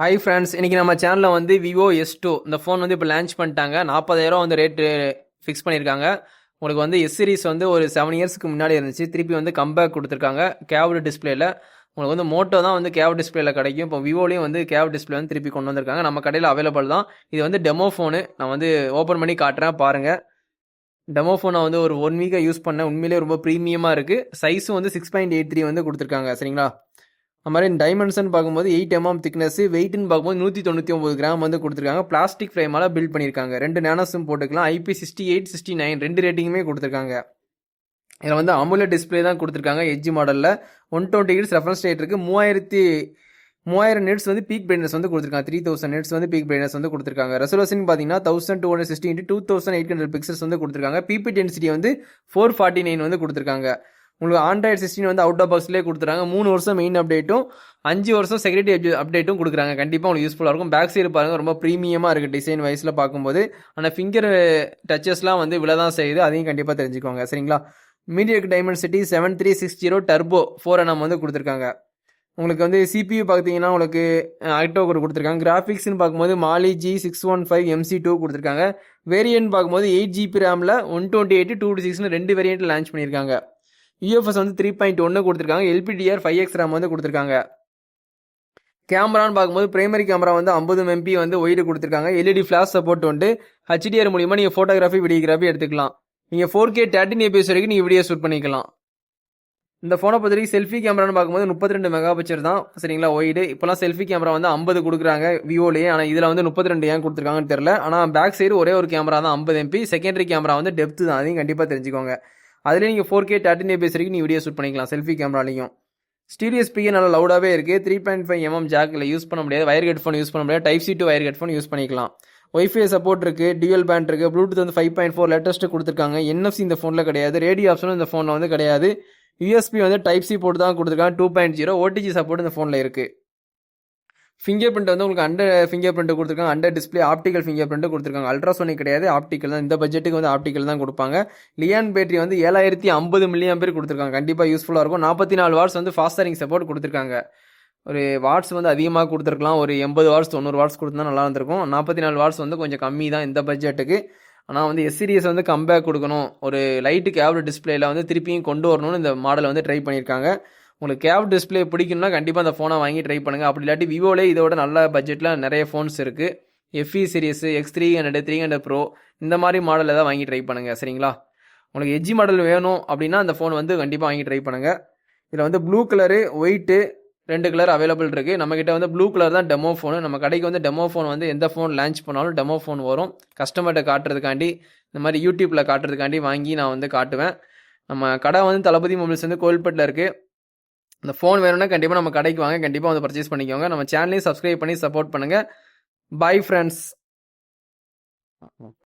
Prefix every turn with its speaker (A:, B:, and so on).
A: Hi friends, இன்னைக்கு நம்ம சேனலில் வந்து விவோ S2 இந்த ஃபோன் வந்து இப்போ லான்ச் பண்ணிட்டாங்க. 40,000 வந்து ரேட்டு ஃபிக்ஸ் பண்ணியிருக்காங்க. உங்களுக்கு வந்து எஸ் சீரிஸ் வந்து ஒரு 7 இயர்ஸ்க்கு முன்னாடி இருந்துச்சு. திருப்பி வந்து கம்பேக் கொடுத்துருக்காங்க கேவ்டு டிஸ்பிளேல. உங்களுக்கு வந்து மோட்டோ தான் வந்து கேவ் டிஸ்பிளேல கிடைக்கும். இப்போ விவோலையும் வந்து கேவ் டிஸ்பிளே வந்து திருப்பி கொண்டு வந்திருக்காங்க. நம்ம கடையில் அவைலபிள் தான். இது வந்து டெமோ ஃபோனு. நான் வந்து ஓப்பன் பண்ணி காட்டுறேன் பாருங்கள். டெமோ ஃபோனை வந்து ஒரு 1 வீக்காக யூஸ் பண்ணேன். உண்மையிலேயே ரொம்ப ப்ரீமியமாக இருக்குது. சைஸும் வந்து 6.83 வந்து கொடுத்துருக்காங்க. சரிங்களா? அது மாதிரி டைமென்ஷன் பார்க்கும்போது 8 mm திக்னஸ், வெயிட்னு பார்க்கும்போது 199 கிராம் வந்து கொடுத்துருக்காங்க. பிளாஸ்டிக் ஃப்ரேமால பில்ட் பண்ணியிருக்காங்க. 2 நேனோ சிம் போட்டுக்கலாம். IP68, 69 2 ரேட்டிங்குமே கொடுத்துருக்காங்க. இதில் வந்து அமுலட் டிஸ்பிளே தான் கொடுத்துருக்காங்க. எட்ஜ் மாடலில் 120 ஹெர்ட்ஸ் ரெஃபரன்ஸ் ரேட் இருக்குது. 3000 நிட்ஸ் வந்து பீக் பிரைட்னஸ் வந்து கொடுத்துருக்காங்க. 3000 நிட்ஸ் வந்து பீக் பிரைட்னஸ் வந்து கொடுத்துருக்காங்க. ரெசல்யூஷன் பார்த்தீங்கன்னா 1260 x 2800 பிக்சல்ஸ் வந்து கொடுத்துருக்காங்க. பிபி டென்சிட்டி வந்து 449 வந்து கொடுத்துருக்காங்க. உங்களுக்கு Android 16 வந்து அவுட் ஆஃப் பாக்ஸ்லேயே கொடுத்துறாங்க. 3 வருஷம் மெயின் அப்டேட்டும் 5 வருஷம் செக்யூரிட்டி அப்டேட்டும் கொடுக்குறாங்க. கண்டிப்பாக உங்களுக்கு யூஸ்ஃபுல்லாக இருக்கும். பேக் சைடு பாருங்கள், ரொம்ப ப்ரீமியமாக இருக்குது டிசைன் வைஸில் பார்க்கும்போது. ஆனால் ஃபிங்கர் டச்சஸ்லாம் வந்து விழதான் செய்யுது. அதையும் கண்டிப்பாக தெரிஞ்சுக்கோங்க. சரிங்களா? மீடியாடெக் டைமென்சிட்டி 7360 டர்போ 4nm வந்து கொடுத்துருக்காங்க. உங்களுக்கு வந்து CPU பார்த்தீங்கன்னா உங்களுக்கு ஆக்டோ கோர் கொடுத்துருக்காங்க. கிராஃபிக்ஸ்னு பார்க்கும்போது மாலி G615 MC2 கொடுத்துருக்காங்க. வேரியன்ட் பார்க்கும்போது 8GB ரேமில் 128, 256 2 வேரியன்ட் லான்ச் பண்ணியிருக்காங்க. UFS வந்து 3.1 கொடுத்துருக்காங்க. LPDR 5x RAM வந்து கொடுத்துருக்காங்க. கேமரான்னு பார்க்கும்போது பிரைமரி கேமரா வந்து 50 MP வந்து ஒய்டு கொடுத்துருக்காங்க. LED ஃபிளாஷ் சப்போர்ட் வந்து HDR மூலியமாக நீங்கள் ஃபோட்டோகிராஃபி வீடியோகிராஃபி எடுத்துக்கலாம். நீங்கள் 4K 13 APS வரைக்கும் நீங்கள் வீடியோ ஷூட் பண்ணிக்கலாம். இந்த ஃபோனை பொறுத்த வரைக்கும் செல்ஃபி கேமரான்னு பார்க்கும்போது 32 மெகாபிக்சல் தான். சரிங்களா? ஒய்டு இப்போலாம் செல்ஃபி கேமரா வந்து 50 கொடுக்குறாங்க விவோலேயே. ஆனால் இதில் வந்து 32 ஏன் கொடுத்துருக்காங்கன்னு தெரியல. ஆனால் பேக் சைடு ஒரே ஒரு கேமரா தான் 50 MP. செகண்டரி கேமரா வந்து டெப்த் தான். அதையும் கண்டிப்பாக தெரிஞ்சுக்கோங்க. அதுலேயே நீங்கள் 4K 13 APS வரைக்கும் நீங்கள் வீடியோ ஷூட் பண்ணிக்கலாம் செல்ஃபி கேமராலையும். ஸ்டீரியோ ஸ்பீக்கர் நல்லா லவுடாகவே இருக்குது. 3.5 mm ஜாக்கில் யூஸ் பண்ண முடியாது. வயர் ஹெட்ஃபோன் யூஸ் பண்ண முடியாது. Type-C to wire headphone use பண்ணிக்கலாம். ஒய்ஃபை சப்போர்ட் இருக்குது. டியூவல் பேண்ட் இருக்குது. ப்ளூடூத் வந்து 5.4 லேட்டஸ்ட்டு கொடுத்துருக்காங்க. NFC இந்த ஃபோனில் கிடையாது. ரேடியோ ஆப்ஷனும் இந்த ஃபோனில் வந்து கிடையாது. USB வந்து Type-C போட்டு தான் கொடுத்துருக்காங்க. 2.0 OTG சப்போர்ட் இந்த ஃபோனில் இருக்குது. ஃபிங்கர் பிரிண்ட் வந்து உங்களுக்கு அண்டர் ஃபிங்கர் பிரிண்ட் கொடுத்துருக்காங்க. Under display optical finger print கொடுத்துருக்காங்க. அல்ட்ராசோனிக் கிடையாது, ஆப்டிக்கல் தான். இந்த பட்ஜெட்டுக்கு வந்து ஆப்டிக்கல் தான் கொடுப்பாங்க. லியான் பேட்டரி வந்து 7050 mAh கொடுத்துருக்காங்க. கண்டிப்பாக யூஸ்ஃபுல்லாக இருக்கும். 44 வாட்ஸ் வந்து ஃபாஸ்ட் சார்ஜிங் சப்போர்ட் கொடுத்துருக்காங்க. ஒரு வாட்ஸ் வந்து அதிகமாக கொடுத்துருக்கலாம். ஒரு 80 வாட்ஸ் 90 வாட்ஸ் கொடுத்தா நல்லா இருந்திருக்கும். 44 வாட்ஸ் வந்து கொஞ்சம் கம்மி தான் இந்த பட்ஜெட்டுக்கு. ஆனால் வந்து எஸ் சீரிஸ் வந்து கம்பேக் கொடுக்கணும், ஒரு லைட்டு கேவ்டு டிஸ்பிளேல வந்து திருப்பியும் கொண்டு வரணும்னு இந்த மாடல் வந்து ட்ரை பண்ணியிருக்காங்க. உங்களுக்கு கேவ் டிஸ்பிளே பிடிக்கும்னா கண்டிப்பாக அந்த ஃபோனை வாங்கி ட்ரை பண்ணுங்கள். அப்படி இல்லாட்டி விவோலே இதோட நல்ல பட்ஜெட்டில் நிறைய ஃபோன்ஸ் இருக்குது. FE சீரிஸ், X300, 300 Pro இந்த மாதிரி மாடல் ஏதாவது வாங்கி ட்ரை பண்ணுங்கள். சரிங்களா? உங்களுக்கு எட்ஜி மாடல் வேணும் அப்படின்னா அந்த ஃபோன் வந்து கண்டிப்பாக வாங்கி ட்ரை பண்ணுங்கள். இதில் வந்து blue colour, white 2 colour available இருக்குது. நம்மக்கிட்ட வந்து ப்ளூ கலர் தான் டெமோ ஃபோனு. நம்ம கடைக்கு வந்து டெமோ ஃபோன் வந்து எந்த ஃபோன் லான்ச் பண்ணாலும் டெமோ ஃபோன் வரும். கஸ்டமர்கிட்ட காட்டுறதுக்காண்டி, இந்த மாதிரி யூடியூப்பில் காட்டுறதுக்காண்டி வாங்கி நான் வந்து காட்டுவேன். நம்ம கடை வந்து தளபதி மொபைல்ஸ் வந்து கோயில்பேட்டில் இருக்குது. இந்த ஃபோன் வேணும்னா கண்டிப்பாக நம்ம கடைக்கு வாங்க, கண்டிப்பாக வந்து பர்ச்சேஸ் பண்ணிக்கோங்க. நம்ம சேனலையும் சப்ஸ்கிரைப் பண்ணி சப்போர்ட் பண்ணுங்கள். Bye friends.